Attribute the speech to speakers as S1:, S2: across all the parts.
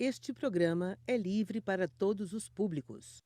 S1: Este programa é livre para todos os públicos.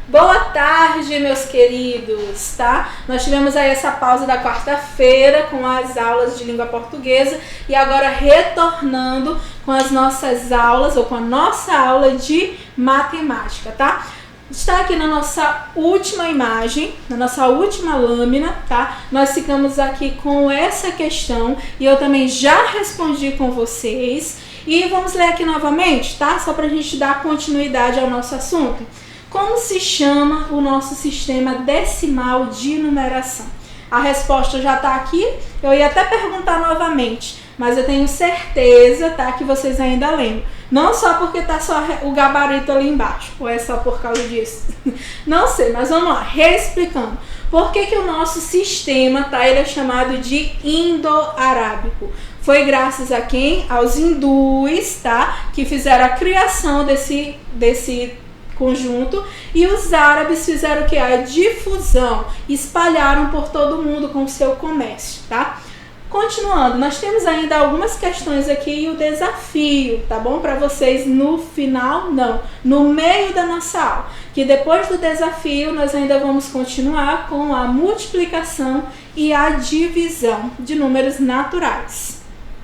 S2: Boa tarde, meus queridos, tá? Nós tivemos aí essa pausa da quarta-feira com as aulas de língua portuguesa e agora retornando com as nossas aulas ou com a nossa aula de matemática, tá? Está aqui na nossa última imagem, na nossa última lâmina, tá? Nós ficamos aqui com essa questão e eu também já respondi com vocês. E vamos ler aqui novamente, tá? Só pra gente dar continuidade ao nosso assunto. Como se chama o nosso sistema decimal de numeração? A resposta já está aqui, eu ia até perguntar novamente, mas eu tenho certeza, tá, que vocês ainda lembram. Não só porque tá só o gabarito ali embaixo, ou é só por causa disso? Não sei, mas vamos lá, reexplicando. Por que o nosso sistema, tá, ele é chamado de indo-arábico? Foi graças a quem? Aos hindus, tá, que fizeram a criação desse conjunto, e os árabes fizeram o que? A difusão, espalharam por todo mundo com o seu comércio, tá? Continuando, nós temos ainda algumas questões aqui e o desafio, tá bom? Para vocês no final, não, no meio da nossa aula, que depois do desafio nós ainda vamos continuar com a multiplicação e a divisão de números naturais.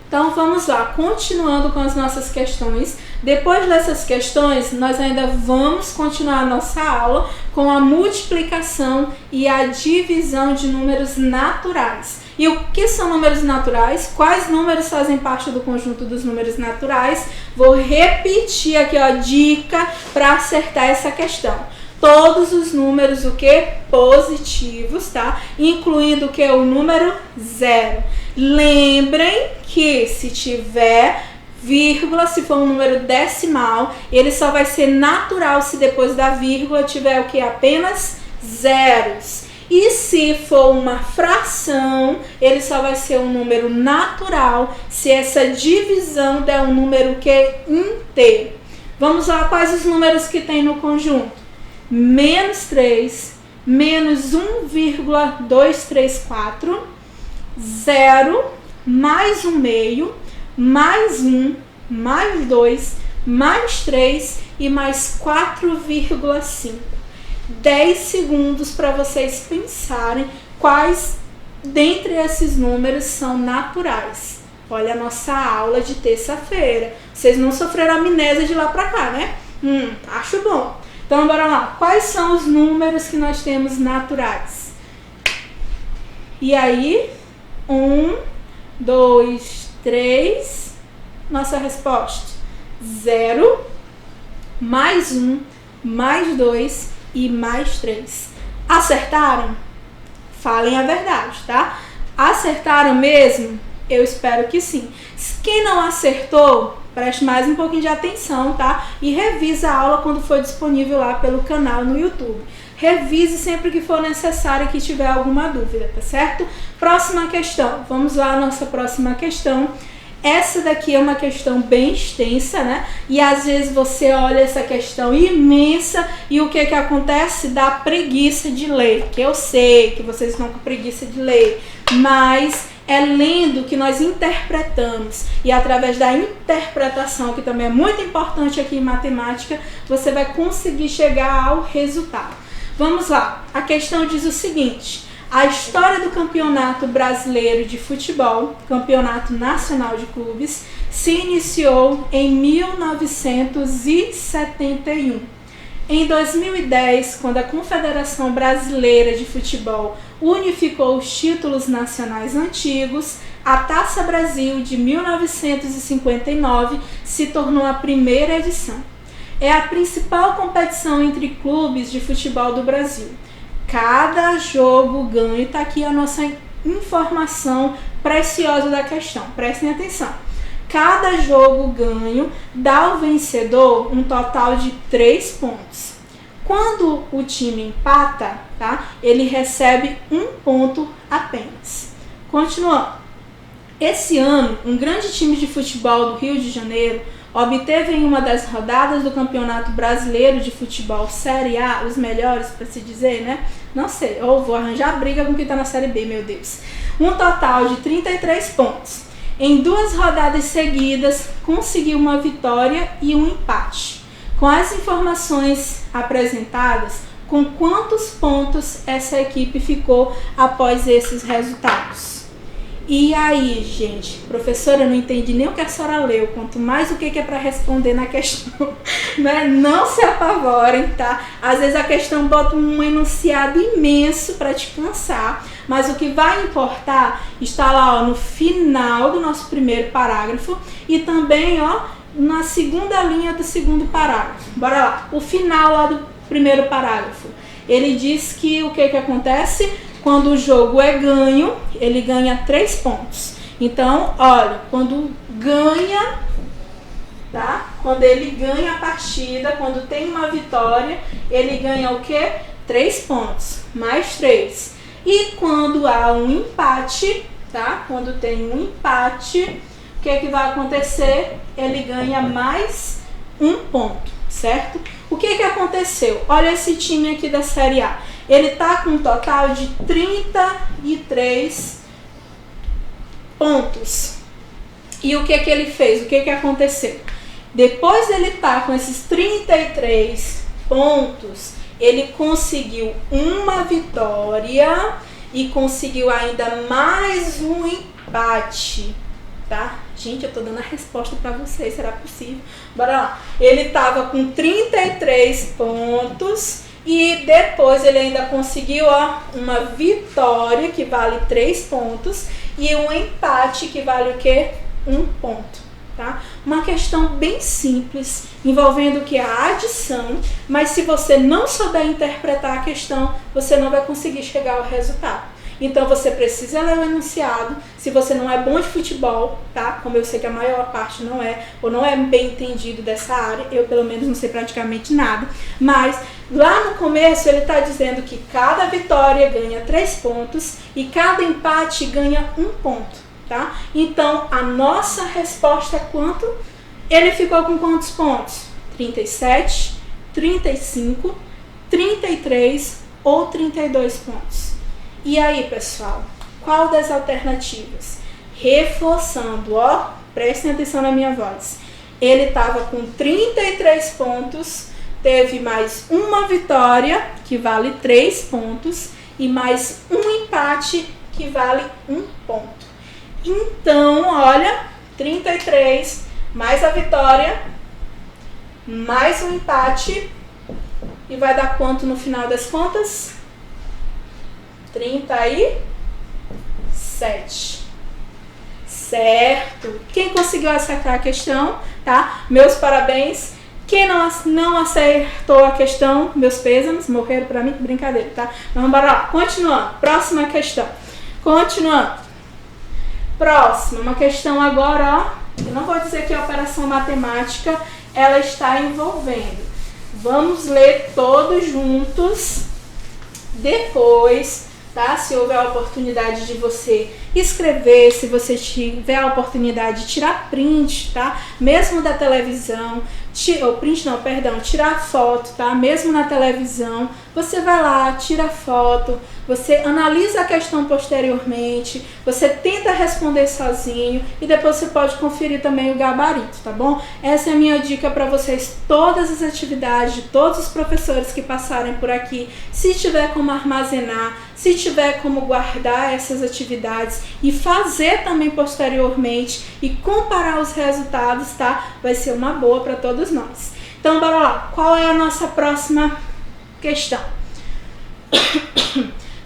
S2: Então vamos lá, continuando com as nossas questões. Depois dessas questões, nós ainda vamos continuar a nossa aula com a multiplicação e a divisão de números naturais. E o que são números naturais? Quais números fazem parte do conjunto dos números naturais? Vou repetir aqui a dica para acertar essa questão. Todos os números, o que? Positivos, tá? Incluindo o que? O número 0. Lembrem que se tiver vírgula, se for um número decimal, ele só vai ser natural se depois da vírgula tiver o que? Apenas zeros. E se for uma fração, ele só vai ser um número natural se essa divisão der um número que? Inteiro. Vamos lá, quais os números que tem no conjunto? Menos 3, menos 1,234, 0, mais 1 meio, mais 1, mais 2, mais 3 e mais 4,5. 10 segundos para vocês pensarem quais dentre esses números são naturais. Olha a nossa aula de terça-feira. Vocês não sofreram amnésia de lá para cá, né? Acho bom. Então, bora lá. Quais são os números que nós temos naturais? E aí, 1, 2, 3. Nossa resposta: 0, mais 1, mais 2 e mais 3. Acertaram? Falem a verdade, tá? Acertaram mesmo? Eu espero que sim. Quem não acertou, preste mais um pouquinho de atenção, tá? E revisa a aula quando for disponível lá pelo canal no YouTube. Revise sempre que for necessário, que tiver alguma dúvida, tá certo? Próxima questão. Vamos lá, a nossa próxima questão. Essa daqui é uma questão bem extensa, né? E às vezes você olha essa questão imensa e o que acontece? Dá preguiça de ler. Que eu sei que vocês estão com preguiça de ler, mas é lendo que nós interpretamos, e através da interpretação, que também é muito importante aqui em matemática, você vai conseguir chegar ao resultado. Vamos lá, a questão diz o seguinte: a história do Campeonato Brasileiro de Futebol, Campeonato Nacional de Clubes, se iniciou em 1971. Em 2010, quando a Confederação Brasileira de Futebol unificou os títulos nacionais antigos, a Taça Brasil de 1959 se tornou a primeira edição. É a principal competição entre clubes de futebol do Brasil. Cada jogo ganho, está aqui a nossa informação preciosa da questão, prestem atenção. Cada jogo ganho dá ao vencedor um total de 3 pontos. Quando o time empata, tá, ele recebe 1 ponto apenas. Continuando. Esse ano, um grande time de futebol do Rio de Janeiro obteve em uma das rodadas do Campeonato Brasileiro de Futebol Série A, os melhores para se dizer, né? Não sei, ou vou arranjar briga com quem está na Série B, meu Deus. Um total de 33 pontos. Em 2 rodadas seguidas, conseguiu uma vitória e um empate. Com as informações apresentadas, com quantos pontos essa equipe ficou após esses resultados? E aí, gente, professora, eu não entendi nem o que a senhora leu, quanto mais o que é para responder na questão, né? Não se apavorem, tá? Às vezes a questão bota um enunciado imenso para te cansar, mas o que vai importar está lá, ó, no final do nosso primeiro parágrafo e também, ó, na segunda linha do segundo parágrafo. Bora lá, o final lá do primeiro parágrafo. Ele diz que o que acontece? Quando o jogo é ganho, ele ganha 3 pontos. Então, olha, quando ganha, tá? Quando ele ganha a partida, quando tem uma vitória, ele ganha o quê? 3 pontos, mais 3. E quando há um empate, tá? Quando tem um empate, o que vai acontecer? Ele ganha mais 1 ponto, certo? O que aconteceu? Olha esse time aqui da Série A. Ele tá com um total de 33 pontos. E o que ele fez? O que aconteceu? Depois dele tá com esses 33 pontos, ele conseguiu uma vitória e conseguiu ainda mais um empate, tá? Gente, eu tô dando a resposta pra vocês, será possível? Bora lá. Ele tava com 33 pontos e depois ele ainda conseguiu, ó, uma vitória que vale 3 pontos e um empate que vale o quê? 1 ponto, tá? Uma questão bem simples, envolvendo o que? A adição, mas se você não souber interpretar a questão, você não vai conseguir chegar ao resultado. Então você precisa ler o enunciado. Se você não é bom de futebol, tá? Como eu sei que a maior parte não é, ou não é bem entendido dessa área, eu pelo menos não sei praticamente nada, mas lá no começo ele está dizendo que cada vitória ganha 3 pontos e cada empate ganha 1 ponto, tá? Então a nossa resposta é quanto? Ele ficou com quantos pontos? 37, 35, 33 ou 32 pontos. E aí, pessoal, qual das alternativas? Reforçando, ó, prestem atenção na minha voz. Ele estava com 33 pontos, teve mais uma vitória, que vale 3 pontos, e mais um empate, que vale 1 ponto. Então, olha, 33, mais a vitória, mais um empate, e vai dar quanto no final das contas? 37. Certo? Quem conseguiu acertar a questão, tá? Meus parabéns. Quem não acertou a questão, meus pêsames, morreram pra mim, brincadeira, tá? Vamos lá, continuando. Próxima questão. Continuando. Próxima, uma questão agora, ó. Eu não vou dizer que a operação matemática, ela está envolvendo. Vamos ler todos juntos. Depois, tá? Se houver a oportunidade de você escrever, se você tiver a oportunidade de tirar print, tá? Mesmo da televisão, tirar foto, tá? Mesmo na televisão, você vai lá, tira foto, você analisa a questão posteriormente, você tenta responder sozinho e depois você pode conferir também o gabarito, tá bom? Essa é a minha dica para vocês, todas as atividades de todos os professores que passarem por aqui, se tiver como armazenar, se tiver como guardar essas atividades e fazer também posteriormente e comparar os resultados, tá? Vai ser uma boa para todos nós. Então, bora lá. Qual é a nossa próxima questão?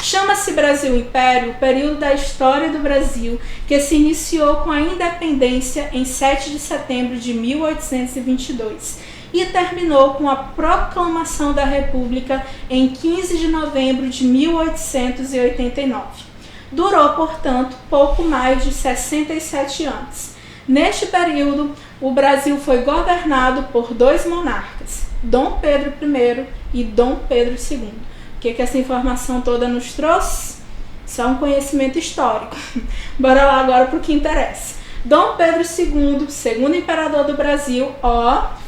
S2: Chama-se Brasil Império o período da história do Brasil que se iniciou com a independência em 7 de setembro de 1822 e terminou com a proclamação da República em 15 de novembro de 1889. Durou, portanto, pouco mais de 67 anos. Neste período, o Brasil foi governado por 2 monarcas, Dom Pedro I e Dom Pedro II. O que essa informação toda nos trouxe? Só um conhecimento histórico. Bora lá agora para o que interessa. Dom Pedro II, segundo imperador do Brasil,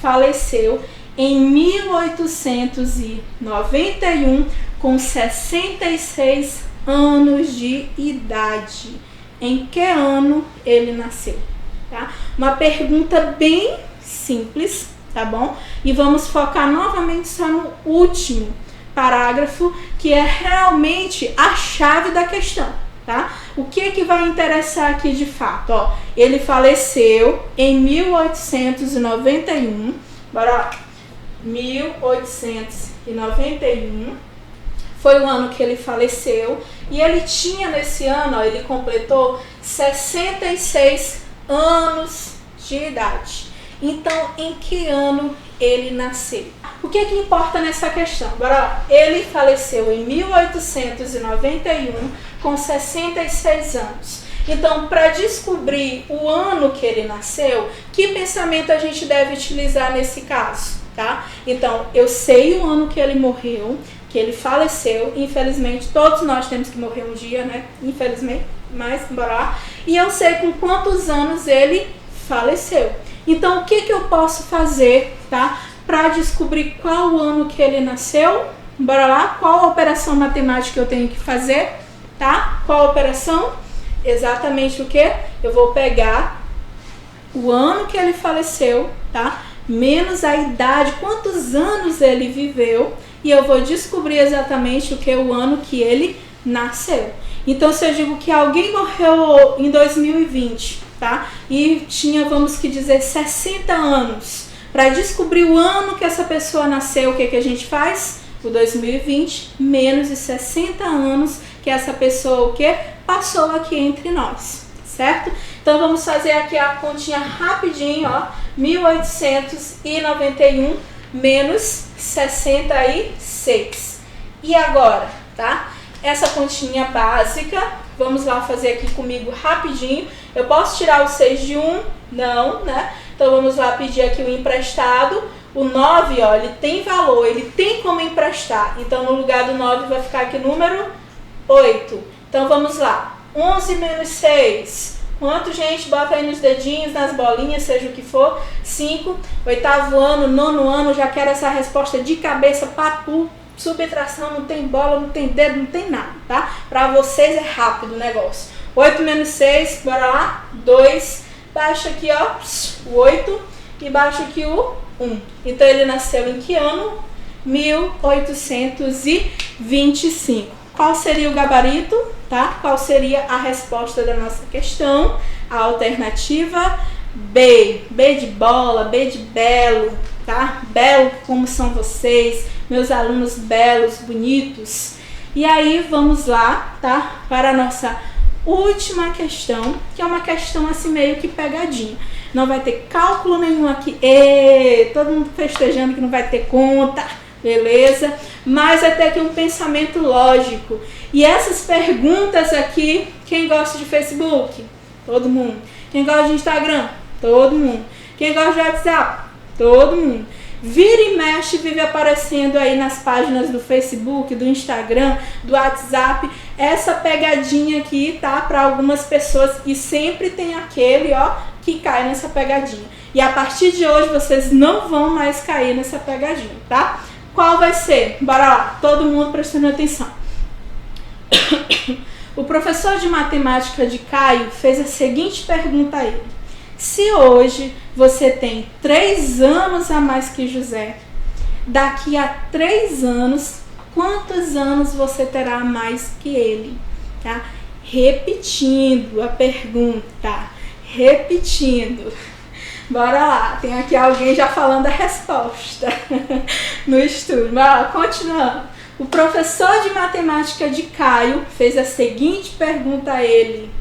S2: faleceu em 1891 com 66 anos de idade. Em que ano ele nasceu? Tá? Uma pergunta bem simples, tá bom? E vamos focar novamente só no último parágrafo, que é realmente a chave da questão, tá? O que é que vai interessar aqui de fato? Ele faleceu em 1891, bora lá, 1891 foi o ano que ele faleceu, e ele tinha nesse ano, ele completou 66 anos de idade. Então, em que ano ele nasceu? O que é que importa nessa questão? Bora lá. Ele faleceu em 1891 com 66 anos. Então, para descobrir o ano que ele nasceu, que pensamento a gente deve utilizar nesse caso, tá? Então, eu sei o ano que ele morreu, que ele faleceu, infelizmente, todos nós temos que morrer um dia, né? Infelizmente, mas bora lá. E eu sei com quantos anos ele faleceu. Então, o que eu posso fazer, tá? Para descobrir qual o ano que ele nasceu? Bora lá, qual a operação matemática eu tenho que fazer, tá? Qual a operação? Exatamente o que? Eu vou pegar o ano que ele faleceu, tá? Menos a idade, quantos anos ele viveu, e eu vou descobrir exatamente o que é o ano que ele nasceu. Então, se eu digo que alguém morreu em 2020, tá? E tinha, vamos que dizer, 60 anos. Para descobrir o ano que essa pessoa nasceu, o que a gente faz? O 2020 menos os 60 anos que essa pessoa o que passou aqui entre nós, certo? Então vamos fazer aqui a continha rapidinho, 1891 menos 66. E agora, tá? Essa continha básica, vamos lá fazer aqui comigo rapidinho. Eu posso tirar o 6 de 1? Não, né? Então vamos lá pedir aqui o emprestado. O 9, ele tem valor, ele tem como emprestar. Então no lugar do 9 vai ficar aqui o número 8. Então vamos lá. 11 menos 6. Quanto, gente? Bota aí nos dedinhos, nas bolinhas, seja o que for. 5. Oitavo ano, nono ano, já quero essa resposta de cabeça, papo. Subtração, não tem bola, não tem dedo, não tem nada, tá? Pra vocês é rápido o negócio. 8 menos 6, bora lá. 2. Baixa aqui, o 8. E baixa aqui o 1. Então ele nasceu em que ano? 1825. Qual seria o gabarito, tá? Qual seria a resposta da nossa questão? A alternativa B. B de bola, B de belo, tá? Belo como são vocês, meus alunos belos, bonitos. E aí vamos lá, tá? Para a nossa última questão, que é uma questão assim meio que pegadinha. Não vai ter cálculo nenhum aqui. Todo mundo festejando que não vai ter conta. Beleza? Mas até aqui um pensamento lógico. E essas perguntas aqui, quem gosta de Facebook? Todo mundo. Quem gosta de Instagram? Todo mundo. Quem gosta de WhatsApp? Todo mundo. Vira e mexe, vive aparecendo aí nas páginas do Facebook, do Instagram, do WhatsApp, essa pegadinha aqui, tá? Para algumas pessoas, e sempre tem aquele, que cai nessa pegadinha. E a partir de hoje vocês não vão mais cair nessa pegadinha, tá? Qual vai ser? Bora lá, todo mundo prestando atenção. O professor de matemática de Caio fez a seguinte pergunta a ele: se hoje você tem 3 anos a mais que José, daqui a 3 anos, quantos anos você terá a mais que ele? Tá? Repetindo a pergunta, repetindo. Bora lá, tem aqui alguém já falando a resposta no estudo. Bora lá, continuando. O professor de matemática de Caio fez a seguinte pergunta a ele: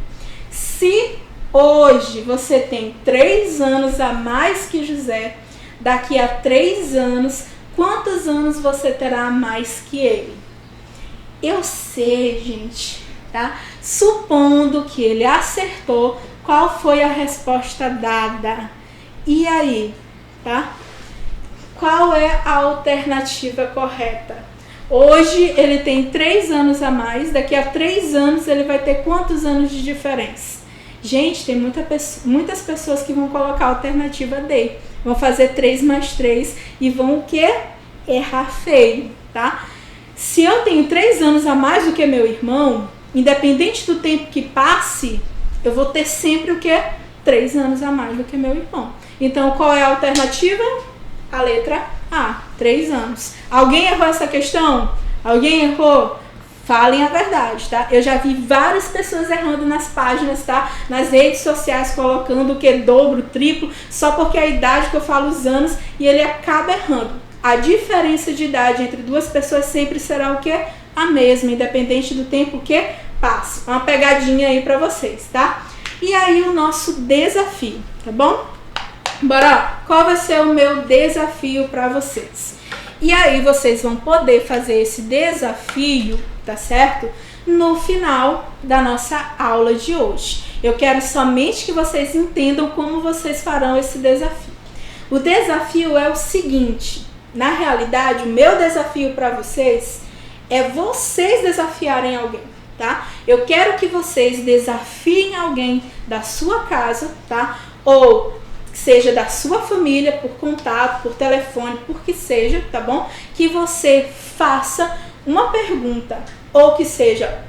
S2: se hoje você tem 3 anos a mais que José, daqui a 3 anos, quantos anos você terá a mais que ele? Eu sei, gente, tá? Supondo que ele acertou, qual foi a resposta dada? E aí, tá? Qual é a alternativa correta? Hoje ele tem 3 anos a mais, daqui a 3 anos ele vai ter quantos anos de diferença? Gente, tem muitas pessoas que vão colocar a alternativa D. Vão fazer 3 mais 3 e vão o quê? Errar feio, tá? Se eu tenho 3 anos a mais do que meu irmão, independente do tempo que passe, eu vou ter sempre o quê? 3 anos a mais do que meu irmão. Então, qual é a alternativa? A letra A, 3 anos. Alguém errou essa questão? Alguém errou? Falem a verdade, tá? Eu já vi várias pessoas errando nas páginas, tá? Nas redes sociais, colocando o que? Dobro, triplo, só porque a idade que eu falo os anos e ele acaba errando. A diferença de idade entre duas pessoas sempre será o que? A mesma, independente do tempo que passe. Uma pegadinha aí pra vocês, tá? E aí o nosso desafio, tá bom? Bora, qual vai ser o meu desafio pra vocês? E aí vocês vão poder fazer esse desafio, tá certo? No final da nossa aula de hoje. Eu quero somente que vocês entendam como vocês farão esse desafio. O desafio é o seguinte, na realidade, o meu desafio para vocês é vocês desafiarem alguém, tá? Eu quero que vocês desafiem alguém da sua casa, tá? Ou seja da sua família, por contato, por telefone, por que seja, tá bom? Que você faça uma pergunta ou que seja,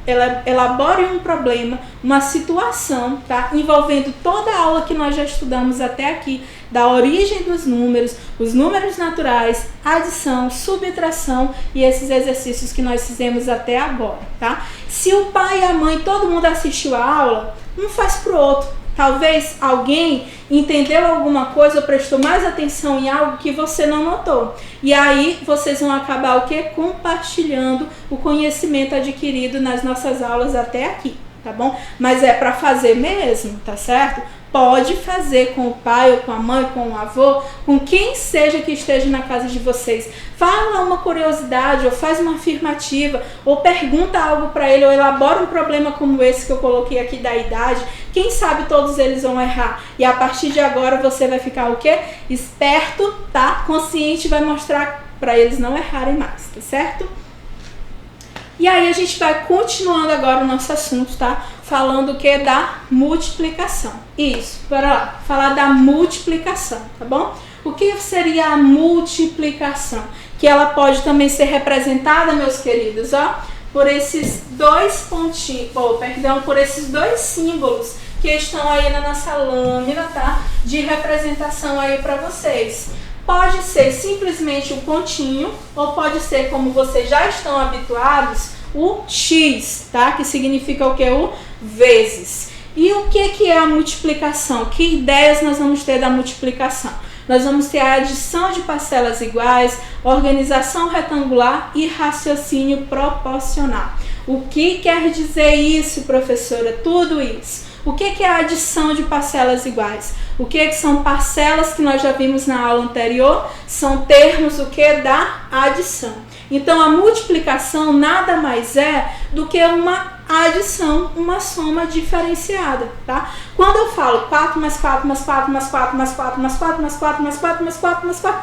S2: elabore um problema, uma situação, tá? Envolvendo toda a aula que nós já estudamos até aqui, da origem dos números, os números naturais, adição, subtração e esses exercícios que nós fizemos até agora, tá? Se o pai e a mãe, todo mundo assistiu a aula, um faz pro outro. Talvez alguém entendeu alguma coisa ou prestou mais atenção em algo que você não notou. E aí vocês vão acabar o quê? Compartilhando o conhecimento adquirido nas nossas aulas até aqui, tá bom? Mas é para fazer mesmo, tá certo? Pode fazer com o pai ou com a mãe, com o avô, com quem seja que esteja na casa de vocês. Fala uma curiosidade, ou faz uma afirmativa, ou pergunta algo para ele, ou elabora um problema como esse que eu coloquei aqui da idade. Quem sabe todos eles vão errar. E a partir de agora você vai ficar o quê? Esperto, tá? Consciente, vai mostrar para eles não errarem mais, tá certo? E aí a gente vai continuando agora o nosso assunto, tá? Falando o que? Da multiplicação. Isso, bora lá. Falar da multiplicação, tá bom? O que seria a multiplicação? Que ela pode também ser representada, meus queridos, ó, por esses dois pontinhos, por esses dois símbolos que estão aí na nossa lâmina, tá? De representação aí para vocês. Pode ser simplesmente um pontinho, ou pode ser, como vocês já estão habituados, o X, tá? Que significa o que? O vezes. E o que é a multiplicação? Que ideias nós vamos ter da multiplicação? Nós vamos ter a adição de parcelas iguais, organização retangular e raciocínio proporcional. O que quer dizer isso, professora? Tudo isso. O que é a adição de parcelas iguais? O que são parcelas que nós já vimos na aula anterior? São termos o que da adição. Então a multiplicação nada mais é do que uma adição, uma soma diferenciada, tá? Quando eu falo 4 mais 4 mais 4 mais 4 mais 4 mais 4 mais 4 mais 4 mais 4 mais 4,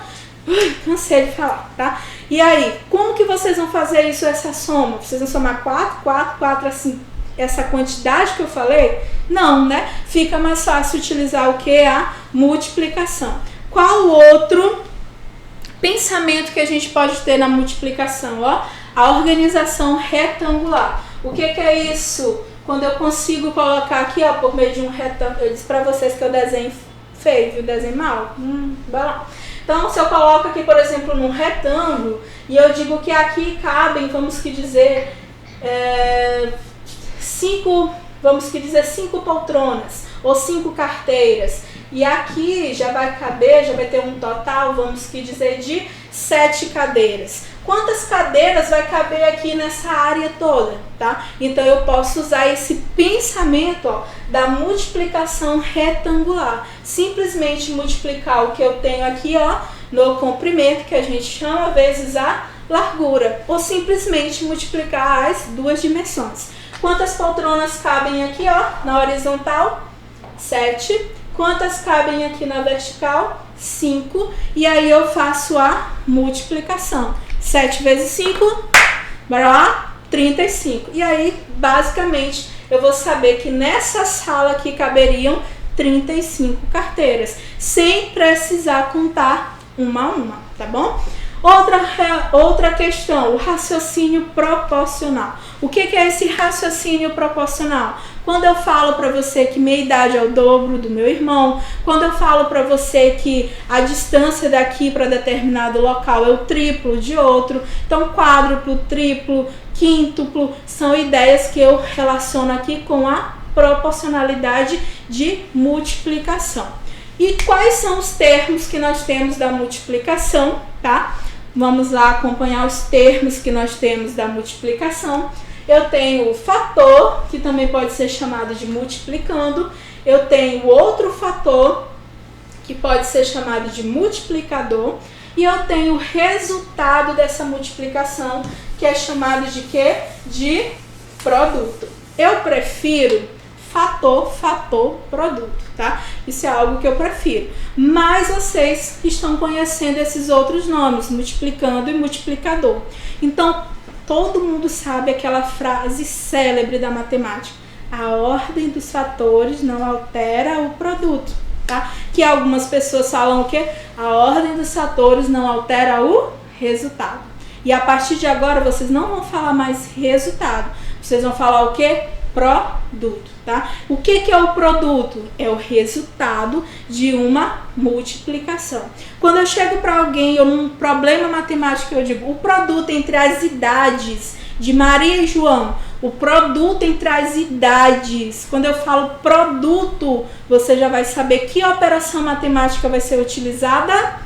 S2: cansei de falar, tá? E aí, como que vocês vão fazer isso, essa soma? Vocês vão somar 4, 4, 4, assim, essa quantidade que eu falei? Não, né? Fica mais fácil utilizar o que? A multiplicação. Qual outro pensamento que a gente pode ter na multiplicação? Ó, a organização retangular. O que é isso? Quando eu consigo colocar aqui, ó, por meio de um retângulo, eu disse pra vocês que eu desenho feio, viu? Desenho mal? Vai lá. Então, se eu coloco aqui, por exemplo, num retângulo, e eu digo que aqui cabem, vamos que dizer, 5 poltronas, ou 5 carteiras, e aqui já vai caber, já vai ter um total, vamos que dizer, de 7 cadeiras. Quantas cadeiras vai caber aqui nessa área toda, tá? Então eu posso usar esse pensamento, ó, da multiplicação retangular. Simplesmente multiplicar o que eu tenho aqui, ó, no comprimento, que a gente chama, vezes a largura. Ou simplesmente multiplicar as duas dimensões. Quantas poltronas cabem aqui, ó, na horizontal? 7. Quantas cabem aqui na vertical? 5. E aí eu faço a multiplicação. 7 vezes 5, bora lá, 35. E aí, basicamente, eu vou saber que nessa sala aqui caberiam 35 carteiras, sem precisar contar uma a uma, tá bom? Outra questão, o raciocínio proporcional. O que é esse raciocínio proporcional? Quando eu falo para você que minha idade é o dobro do meu irmão, quando eu falo para você que a distância daqui para determinado local é o triplo de outro, então quádruplo, triplo, quíntuplo, são ideias que eu relaciono aqui com a proporcionalidade de multiplicação. E quais são os termos que nós temos da multiplicação, tá? Vamos lá acompanhar os termos que nós temos da multiplicação. Eu tenho o fator, que também pode ser chamado de multiplicando. Eu tenho outro fator, que pode ser chamado de multiplicador. E eu tenho o resultado dessa multiplicação, que é chamado de quê? De produto. Eu prefiro fator, produto, tá? Isso é algo que eu prefiro. Mas vocês estão conhecendo esses outros nomes, multiplicando e multiplicador. Então, todo mundo sabe aquela frase célebre da matemática: a ordem dos fatores não altera o produto, tá? Que algumas pessoas falam o quê? A ordem dos fatores não altera o resultado. E a partir de agora, vocês não vão falar mais resultado. Vocês vão falar o quê? Produto, tá? O que é o produto? É o resultado de uma multiplicação. Quando eu chego para alguém ou num problema matemático, eu digo o produto entre as idades de Maria e João, o produto entre as idades. Quando eu falo produto, você já vai saber que operação matemática vai ser utilizada.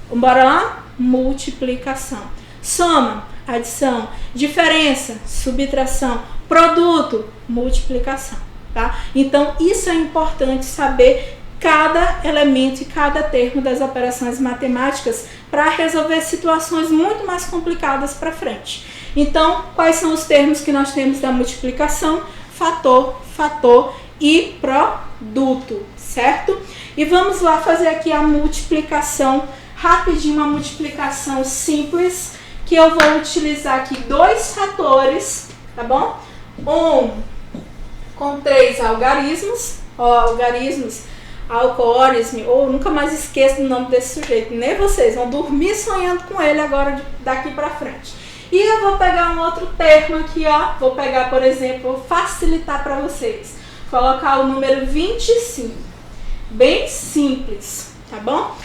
S2: Bora lá? Multiplicação. Soma, adição, diferença, subtração, produto, multiplicação, tá? Então, isso é importante saber cada elemento e cada termo das operações matemáticas para resolver situações muito mais complicadas para frente. Então, quais são os termos que nós temos da multiplicação? Fator e produto, certo? E vamos lá fazer aqui a multiplicação, rapidinho, uma multiplicação simples, que eu vou utilizar aqui dois fatores, tá bom? Um com 3 algarismos, algorismo, ou nunca mais esqueço o nome desse sujeito, nem vocês vão dormir sonhando com ele agora daqui pra frente. E eu vou pegar um outro termo aqui, ó, vou pegar, por exemplo, vou facilitar para vocês, colocar o número 25, bem simples, tá bom?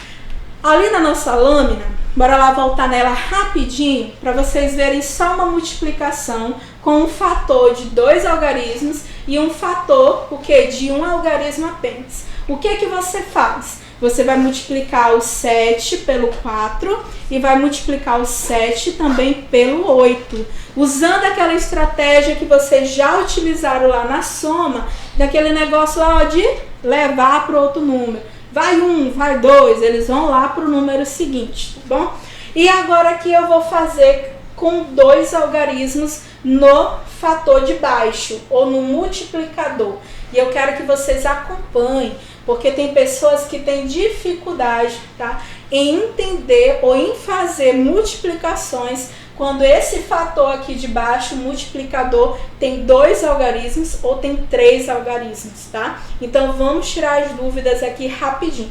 S2: Ali na nossa lâmina, bora lá voltar nela rapidinho para vocês verem só uma multiplicação com um fator de 2 algarismos e um fator, o que? De um algarismo apenas. O que que você faz? Você vai multiplicar o 7 pelo 4 e vai multiplicar o 7 também pelo 8. Usando aquela estratégia que vocês já utilizaram lá na soma, daquele negócio lá de levar para outro número. Vai 1, vai 2, eles vão lá para o número seguinte, tá bom? E agora aqui eu vou fazer com 2 algarismos no fator de baixo, ou no multiplicador. E eu quero que vocês acompanhem, porque tem pessoas que têm dificuldade, tá, em entender ou em fazer multiplicações quando esse fator aqui de baixo, multiplicador, tem 2 algarismos ou tem 3 algarismos, tá? Então vamos tirar as dúvidas aqui rapidinho.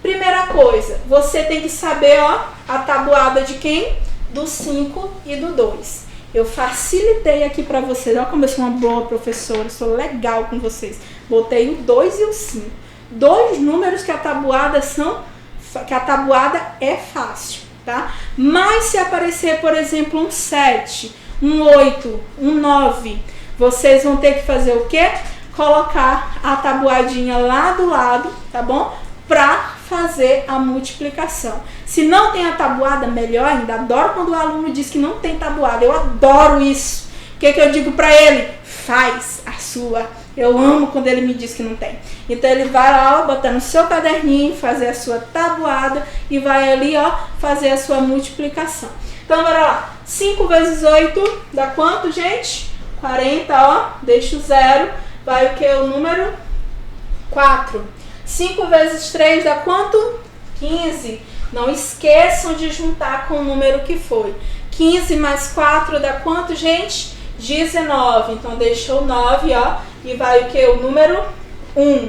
S2: Primeira coisa, você tem que saber, ó, a tabuada de quem? Do 5 e do 2. Eu facilitei aqui para vocês, olha como eu sou uma boa professora, sou legal com vocês. Botei o 2 e o 5. 2 números que a tabuada é fácil, tá? Mas se aparecer, por exemplo, um 7, um 8, um 9, vocês vão ter que fazer o quê? Colocar a tabuadinha lá do lado, tá bom? Para fazer a multiplicação. Se não tem a tabuada, melhor ainda. Adoro quando o aluno diz que não tem tabuada. Eu adoro isso. O que eu digo para ele? Faz a sua. Eu amo quando ele me diz que não tem. Então ele vai lá, ó, botar no seu caderninho, fazer a sua tabuada e vai ali, ó, fazer a sua multiplicação. Então bora lá. 5 vezes 8 dá quanto, gente? 40, ó. Deixa o 0. Vai o que? O número 4. 5 vezes 3 dá quanto? 15. Não esqueçam de juntar com o número que foi. 15 mais 4 dá quanto, gente? 19, então deixa o 9, ó, e vai o que? O número 1.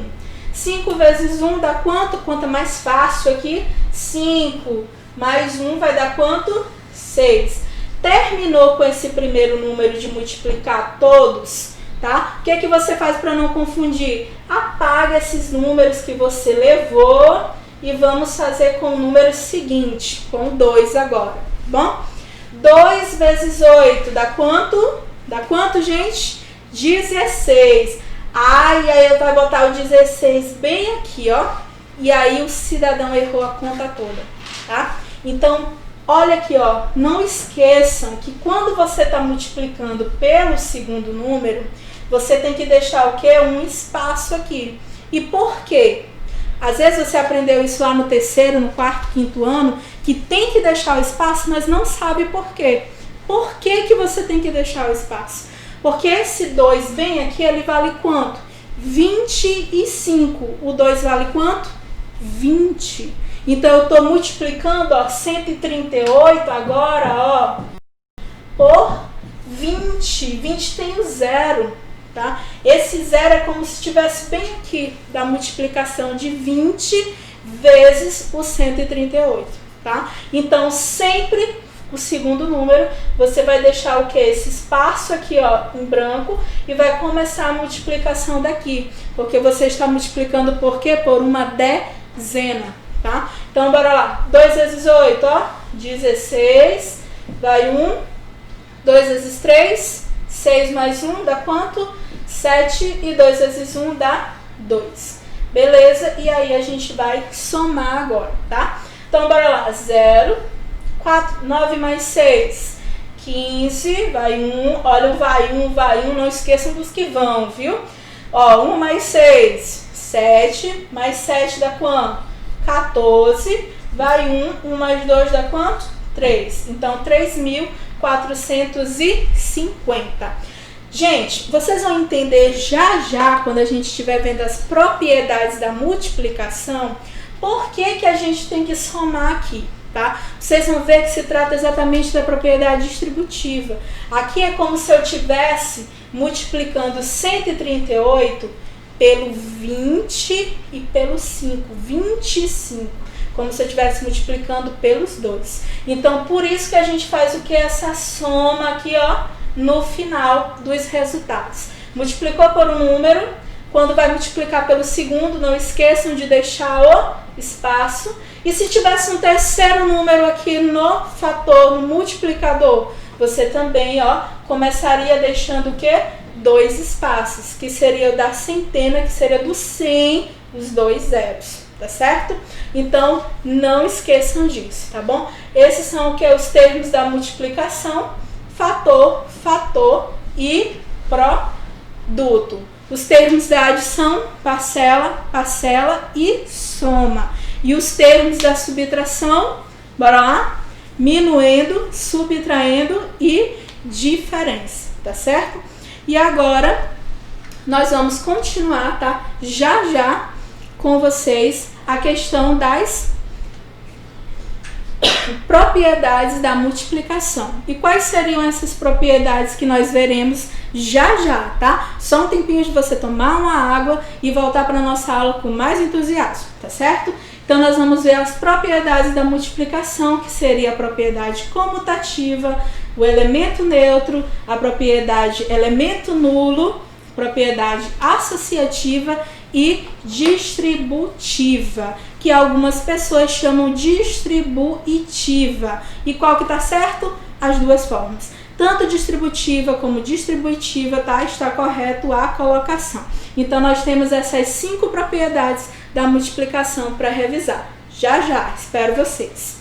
S2: 5 vezes 1 dá quanto? Quanto é mais fácil aqui? 5. Mais 1 vai dar quanto? 6. Terminou com esse primeiro número de multiplicar todos, tá? O que é que você faz para não confundir? Apaga esses números que você levou e vamos fazer com o número seguinte, com o 2 agora, tá bom? 2 vezes 8 dá quanto? Dá quanto, gente? 16. E aí vai botar o 16 bem aqui, ó. E aí o cidadão errou a conta toda, tá? Então, olha aqui, ó. Não esqueçam que quando você está multiplicando pelo segundo número, você tem que deixar o quê? Um espaço aqui. E por quê? Às vezes você aprendeu isso lá no terceiro, no quarto, quinto ano, que tem que deixar o espaço, mas não sabe por quê. Por que você tem que deixar o espaço? Porque esse 2 bem aqui, ele vale quanto? 25. O 2 vale quanto? 20. Então, eu estou multiplicando, ó, 138 agora, ó, por 20. 20 tem o 0, tá? Esse 0 é como se estivesse bem aqui, da multiplicação de 20 vezes o 138, tá? Então, sempre o segundo número, você vai deixar o que? Esse espaço aqui, ó, em branco, e vai começar a multiplicação daqui, porque você está multiplicando por quê? Por uma dezena, tá? Então, bora lá. 2 vezes 8, ó, 16, vai 1, 2 vezes 3, 6 mais 1 dá quanto? 7, e 2 vezes 1 dá 2. Beleza? E aí a gente vai somar agora, tá? Então, bora lá. 0, 4, 9 mais 6, 15, vai 1, olha o vai 1, não esqueçam dos que vão, viu? Ó, 1 mais 6, 7, mais 7 dá quanto? 14, vai 1 mais 2 dá quanto? 3, então 3.450. Gente, vocês vão entender já quando a gente estiver vendo as propriedades da multiplicação, por que a gente tem que somar aqui. Tá? Vocês vão ver que se trata exatamente da propriedade distributiva. Aqui é como se eu estivesse multiplicando 138 pelo 20 e pelo 5, 25. Como se eu estivesse multiplicando pelos 2. Então, por isso que a gente faz o que? Essa soma aqui, ó, no final dos resultados. Multiplicou por um número, quando vai multiplicar pelo segundo, não esqueçam de deixar o espaço. E se tivesse um terceiro número aqui no fator, no multiplicador, você também, ó, começaria deixando o quê? 2 espaços, que seria o da centena, que seria do 100, os 2 zeros, tá certo? Então, não esqueçam disso, tá bom? Esses são o que? Os termos da multiplicação, fator, fator e produto. Os termos da adição, parcela, parcela e soma. E os termos da subtração, bora lá? Minuendo, subtraindo e diferença, tá certo? E agora, nós vamos continuar, tá? Já com vocês a questão das propriedades da multiplicação. E quais seriam essas propriedades que nós veremos já, tá? Só um tempinho de você tomar uma água e voltar para a nossa aula com mais entusiasmo, tá certo? Então, nós vamos ver as propriedades da multiplicação, que seria a propriedade comutativa, o elemento neutro, a propriedade elemento nulo, propriedade associativa e distributiva, que algumas pessoas chamam distributiva. E qual que tá certo? As duas formas. Tanto distributiva como distributiva, tá? Está correto a colocação. Então, nós temos essas 5 propriedades da multiplicação para revisar. Já, espero vocês.